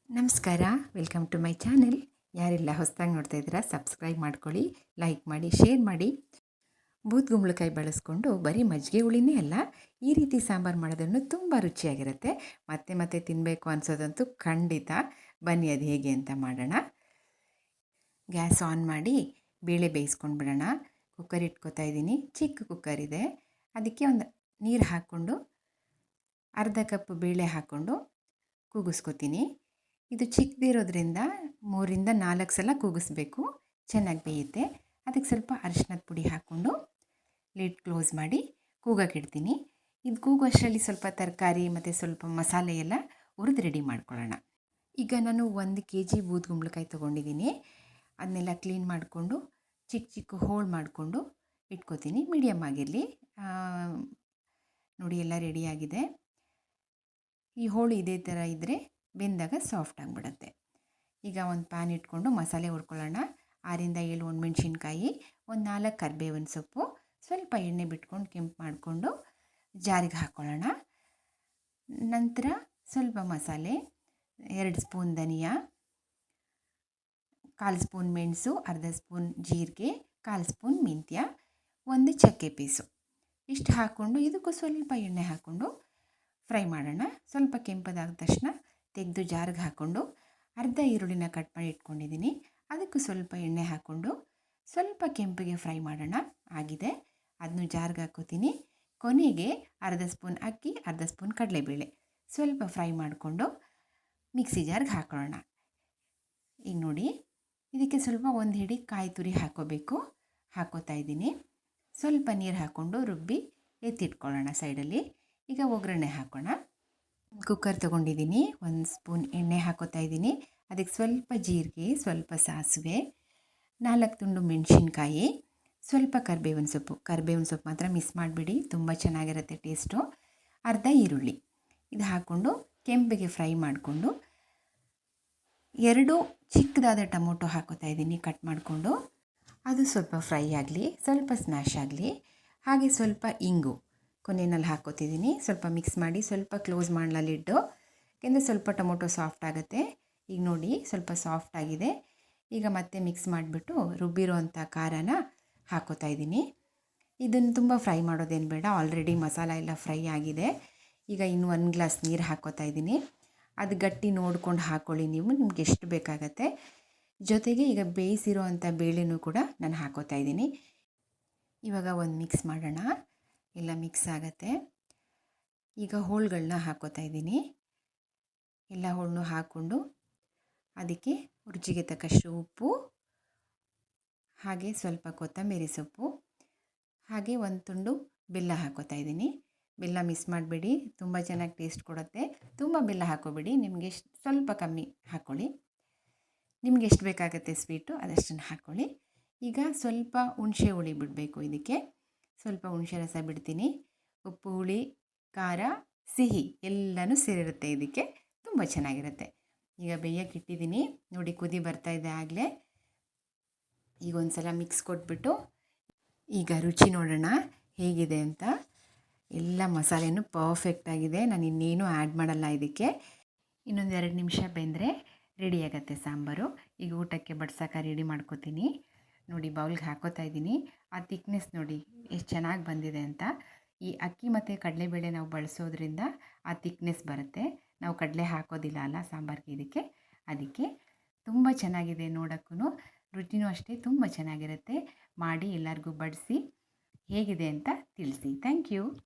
ನಮಸ್ಕಾರ, welcome to my channel. ಯಾರೆಲ್ಲ ಹೊಸದಾಗಿ ನೋಡ್ತಾ ಇದ್ದೀರಾ ಸಬ್ಸ್ಕ್ರೈಬ್ ಮಾಡ್ಕೊಳ್ಳಿ, ಲೈಕ್ ಮಾಡಿ, ಶೇರ್ ಮಾಡಿ. ಬೂದ್ಗುಂಬಳಕಾಯಿ ಬಳಸ್ಕೊಂಡು ಬರೀ ಮಜ್ಜಿಗೆ ಹುಳಿನೇ ಅಲ್ಲ, ಈ ರೀತಿ ಸಾಂಬಾರು ಮಾಡೋದನ್ನು ತುಂಬ ರುಚಿಯಾಗಿರುತ್ತೆ. ಮತ್ತೆ ಮತ್ತೆ ತಿನ್ನಬೇಕು ಅನಿಸೋದಂತೂ ಖಂಡಿತ. ಬನ್ನಿ ಅದು ಹೇಗೆ ಅಂತ ಮಾಡೋಣ. ಗ್ಯಾಸ್ ಆನ್ ಮಾಡಿ ಬೇಳೆ ಬೇಯಿಸ್ಕೊಂಡು ಬಿಡೋಣ. ಕುಕ್ಕರ್ ಇಟ್ಕೋತಾ ಇದ್ದೀನಿ, ಚಿಕ್ಕ ಕುಕ್ಕರ್ ಇದೆ. ಅದಕ್ಕೆ ಒಂದು ನೀರು ಹಾಕ್ಕೊಂಡು ಅರ್ಧ ಕಪ್ ಬೇಳೆ ಹಾಕ್ಕೊಂಡು ಕೂಗಿಸ್ಕೊತೀನಿ. ಇದು ಚಿಕ್ಕದಿರೋದ್ರಿಂದ 3-4 ಸಲ ಕೂಗಿಸ್ಬೇಕು, ಚೆನ್ನಾಗಿ ಬೇಯುತ್ತೆ. ಅದಕ್ಕೆ ಸ್ವಲ್ಪ ಅರಿಶಿನದ ಪುಡಿ ಹಾಕ್ಕೊಂಡು ಲಿಡ್ ಕ್ಲೋಸ್ ಮಾಡಿ ಕೂಗಕ್ಕಿಡ್ತೀನಿ. ಇದು ಕೂಗುವಷ್ಟರಲ್ಲಿ ಸ್ವಲ್ಪ ತರಕಾರಿ ಮತ್ತು ಸ್ವಲ್ಪ ಮಸಾಲೆ ಎಲ್ಲ ಹುರಿದು ರೆಡಿ ಮಾಡ್ಕೊಳ್ಳೋಣ. ಈಗ ನಾನು 1 kg ಬೂದ್ಗುಂಬಳಕಾಯಿ ತೊಗೊಂಡಿದ್ದೀನಿ. ಅದನ್ನೆಲ್ಲ ಕ್ಲೀನ್ ಮಾಡಿಕೊಂಡು ಚಿಕ್ಕ ಚಿಕ್ಕ ಹೋಳು ಮಾಡಿಕೊಂಡು ಇಟ್ಕೋತೀನಿ. ಮೀಡಿಯಮ್ ಆಗಿರಲಿ. ನೋಡಿ, ಎಲ್ಲ ರೆಡಿಯಾಗಿದೆ. ಈ ಹೋಳು ಇದೇ ಥರ ಇದ್ದರೆ ಬೆಂದಾಗ ಸಾಫ್ಟ್ ಆಗಿಬಿಡುತ್ತೆ. ಈಗ ಒಂದು ಪ್ಯಾನ್ ಇಟ್ಕೊಂಡು ಮಸಾಲೆ ಹುರ್ಕೊಳ್ಳೋಣ. 6-7 ಒಣಮೆಣ್ಸಿನ್ಕಾಯಿ, ಒಂದು 4 ಕರಿಬೇವಿನ ಸೊಪ್ಪು, ಸ್ವಲ್ಪ ಎಣ್ಣೆ ಬಿಟ್ಕೊಂಡು ಕೆಂಪು ಮಾಡಿಕೊಂಡು ಜಾರಿಗೆ ಹಾಕ್ಕೊಳ್ಳೋಣ. ನಂತರ ಸ್ವಲ್ಪ ಮಸಾಲೆ, 2 ಸ್ಪೂನ್ ಧನಿಯಾ, 1/4 ಸ್ಪೂನ್ ಮೆಣಸು, ಅರ್ಧ ಸ್ಪೂನ್ ಜೀರಿಗೆ, 1/4 ಸ್ಪೂನ್ ಮೆಂತ್ಯ, 1 ಚಕ್ಕೆ ಪೀಸು ಇಷ್ಟು ಹಾಕ್ಕೊಂಡು ಇದಕ್ಕೂ ಸ್ವಲ್ಪ ಎಣ್ಣೆ ಹಾಕ್ಕೊಂಡು ಫ್ರೈ ಮಾಡೋಣ. ಸ್ವಲ್ಪ ಕೆಂಪದಾದ ತಕ್ಷಣ ತೆಗೆದು ಜಾರಿಗೆ ಹಾಕ್ಕೊಂಡು ಅರ್ಧ ಈರುಳ್ಳಿನ ಕಟ್ ಮಾಡಿ ಇಟ್ಕೊಂಡಿದ್ದೀನಿ. ಅದಕ್ಕೂ ಸ್ವಲ್ಪ ಎಣ್ಣೆ ಹಾಕ್ಕೊಂಡು ಸ್ವಲ್ಪ ಕೆಂಪಿಗೆ ಫ್ರೈ ಮಾಡೋಣ. ಆಗಿದೆ, ಅದನ್ನು ಜಾರಿಗೆ ಹಾಕ್ಕೋತೀನಿ. ಕೊನೆಗೆ ಅರ್ಧ ಸ್ಪೂನ್ ಅಕ್ಕಿ, ಅರ್ಧ ಸ್ಪೂನ್ ಕಡಲೆಬೇಳೆ ಸ್ವಲ್ಪ ಫ್ರೈ ಮಾಡಿಕೊಂಡು ಮಿಕ್ಸಿ ಜಾರಿಗೆ ಹಾಕೊಳ್ಳೋಣ. ಈಗ ನೋಡಿ, ಇದಕ್ಕೆ ಸ್ವಲ್ಪ 1 ಹಿಡಿ ಕಾಯಿ ತುರಿ ಹಾಕ್ಕೋಬೇಕು. ಹಾಕ್ಕೋತಾ ಇದ್ದೀನಿ. ಸ್ವಲ್ಪ ನೀರು ಹಾಕ್ಕೊಂಡು ರುಬ್ಬಿ ಎತ್ತಿಟ್ಕೊಳ್ಳೋಣ ಸೈಡಲ್ಲಿ. ಈಗ ಒಗ್ಗರಣೆ ಹಾಕೋಣ. ಕುಕ್ಕರ್ ತೊಗೊಂಡಿದ್ದೀನಿ. 1 ಸ್ಪೂನ್ ಎಣ್ಣೆ ಹಾಕೋತಾ ಇದ್ದೀನಿ. ಅದಕ್ಕೆ ಸ್ವಲ್ಪ ಜೀರಿಗೆ, ಸ್ವಲ್ಪ ಸಾಸಿವೆ, 4 ತುಂಡು ಮೆಣಸಿನ್ಕಾಯಿ, ಸ್ವಲ್ಪ ಕರಿಬೇವಿನ ಸೊಪ್ಪು ಮಾತ್ರ ಮಿಸ್ ಮಾಡಿಬಿಡಿ, ತುಂಬ ಚೆನ್ನಾಗಿರುತ್ತೆ ಟೇಸ್ಟು. ಅರ್ಧ ಈರುಳ್ಳಿ ಇದು ಹಾಕ್ಕೊಂಡು ಕೆಂಪಿಗೆ ಫ್ರೈ ಮಾಡಿಕೊಂಡು 2 ಚಿಕ್ಕದಾದ ಟೊಮೊಟೊ ಹಾಕೋತಾ ಇದ್ದೀನಿ ಕಟ್ ಮಾಡಿಕೊಂಡು. ಅದು ಸ್ವಲ್ಪ ಫ್ರೈ ಆಗಲಿ, ಸ್ವಲ್ಪ ಸ್ಮ್ಯಾಶ್ ಆಗಲಿ. ಹಾಗೆ ಸ್ವಲ್ಪ ಇಂಗು ಕೊನೆಯಲ್ಲಿ ಹಾಕ್ಕೋತಿದ್ದೀನಿ. ಸ್ವಲ್ಪ ಮಿಕ್ಸ್ ಮಾಡಿ ಸ್ವಲ್ಪ ಕ್ಲೋಸ್ ಮಾಡಲ ಲಿಡ್ಡು, ಯಾಕೆಂದರೆ ಸ್ವಲ್ಪ ಟೊಮೊಟೊ ಸಾಫ್ಟ್ ಆಗುತ್ತೆ. ಈಗ ನೋಡಿ, ಸ್ವಲ್ಪ ಸಾಫ್ಟ್ ಆಗಿದೆ. ಈಗ ಮತ್ತೆ ಮಿಕ್ಸ್ ಮಾಡಿಬಿಟ್ಟು ರುಬ್ಬಿರೋ ಅಂಥ ಖಾರನ ಹಾಕ್ಕೋತಾ ಇದ್ದೀನಿ. ಇದನ್ನು ತುಂಬ ಫ್ರೈ ಮಾಡೋದೇನು ಬೇಡ, ಆಲ್ರೆಡಿ ಮಸಾಲ ಎಲ್ಲ ಫ್ರೈ ಆಗಿದೆ. ಈಗ ಇನ್ನು 1 ಗ್ಲಾಸ್ ನೀರು ಹಾಕ್ಕೋತಾ ಇದ್ದೀನಿ. ಅದು ಗಟ್ಟಿ ನೋಡ್ಕೊಂಡು ಹಾಕ್ಕೊಳ್ಳಿ ನೀವು, ನಿಮ್ಗೆ ಎಷ್ಟು ಬೇಕಾಗತ್ತೆ. ಜೊತೆಗೆ ಈಗ ಬೇಯಿಸಿರೋ ಅಂಥ ಬೇಳೆನೂ ಕೂಡ ನಾನು ಹಾಕ್ಕೋತಾ ಇದ್ದೀನಿ. ಇವಾಗ ಒಂದು ಮಿಕ್ಸ್ ಮಾಡೋಣ. ಎಲ್ಲ ಮಿಕ್ಸ್ ಆಗುತ್ತೆ. ಈಗ ಹೋಳುಗಳನ್ನ ಹಾಕ್ಕೋತಾ ಇದ್ದೀನಿ. ಎಲ್ಲ ಹೋಳನ್ನು ಹಾಕ್ಕೊಂಡು ಅದಕ್ಕೆ ರುಚಿಗೆ ತಕ್ಕಷ್ಟು ಉಪ್ಪು, ಹಾಗೆ ಸ್ವಲ್ಪ ಕೊತ್ತಂಬರಿ ಸೊಪ್ಪು, ಹಾಗೆ 1 ತುಂಡು ಬೆಲ್ಲ ಹಾಕ್ಕೋತಾ ಇದ್ದೀನಿ. ಬೆಲ್ಲ ಮಿಸ್ ಮಾಡಬೇಡಿ, ತುಂಬ ಚೆನ್ನಾಗಿ ಟೇಸ್ಟ್ ಕೊಡುತ್ತೆ. ತುಂಬ ಬೆಲ್ಲ ಹಾಕ್ಕೋಬೇಡಿ, ನಿಮಗೆ ಸ್ವಲ್ಪ ಕಮ್ಮಿ ಹಾಕ್ಕೊಳ್ಳಿ. ನಿಮ್ಗೆ ಎಷ್ಟು ಬೇಕಾಗುತ್ತೆ ಸ್ವೀಟು ಅದಷ್ಟನ್ನು ಹಾಕ್ಕೊಳ್ಳಿ. ಈಗ ಸ್ವಲ್ಪ ಹುಣಸೆ ಹುಳಿ ಬಿಡಬೇಕು. ಇದಕ್ಕೆ ಸ್ವಲ್ಪ ಹುಣಸೆ ರಸ ಬಿಡ್ತೀನಿ. ಉಪ್ಪು, ಹುಳಿ, ಖಾರ, ಸಿಹಿ ಎಲ್ಲನೂ ಸೇರಿರುತ್ತೆ. ಇದಕ್ಕೆ ತುಂಬ ಚೆನ್ನಾಗಿರುತ್ತೆ. ಈಗ ಬೇಯಕ್ಕೆ ಇಟ್ಟಿದ್ದೀನಿ. ನೋಡಿ, ಕುದಿ ಬರ್ತಾ ಇದೆ ಆಗಲೇ. ಈಗ ಒಂದು ಸಲ ಮಿಕ್ಸ್ ಕೊಟ್ಬಿಟ್ಟು ಈಗ ರುಚಿ ನೋಡೋಣ ಹೇಗಿದೆ ಅಂತ. ಎಲ್ಲ ಮಸಾಲೆನೂ ಪರ್ಫೆಕ್ಟಾಗಿದೆ. ನಾನು ಇನ್ನೇನು ಆ್ಯಡ್ ಮಾಡಲ್ಲ ಇದಕ್ಕೆ. ಇನ್ನೊಂದು 2 ನಿಮಿಷ ಬೆಂದರೆ ರೆಡಿಯಾಗತ್ತೆ ಸಾಂಬಾರು. ಈಗ ಊಟಕ್ಕೆ ಬಡ್ಸೋಕೆ ರೆಡಿ ಮಾಡ್ಕೋತೀನಿ. ನೋಡಿ, ಬೌಲ್ಗೆ ಹಾಕೋತಾ ಇದ್ದೀನಿ. ಆ ತಿಕ್ನೆಸ್ ನೋಡಿ ಎಷ್ಟು ಚೆನ್ನಾಗಿ ಬಂದಿದೆ ಅಂತ. ಈ ಅಕ್ಕಿ ಮತ್ತು ಕಡಲೆಬೇಳೆ ನಾವು ಬಳಸೋದ್ರಿಂದ ಆ ತಿಕ್ನೆಸ್ ಬರುತ್ತೆ. ನಾವು ಕಡಲೆ ಹಾಕೋದಿಲ್ಲ ಅಲ್ಲ ಸಾಂಬಾರಿಗೆ, ಅದಕ್ಕೆ ತುಂಬ ಚೆನ್ನಾಗಿದೆ. ನೋಡೋಕ್ಕೂ ರುಚಿನೂ ಅಷ್ಟೇ ತುಂಬ ಚೆನ್ನಾಗಿರುತ್ತೆ. ಮಾಡಿ ಎಲ್ಲರಿಗೂ ಬಡಿಸಿ ಹೇಗಿದೆ ಅಂತ ತಿಳಿಸಿ. Thank you.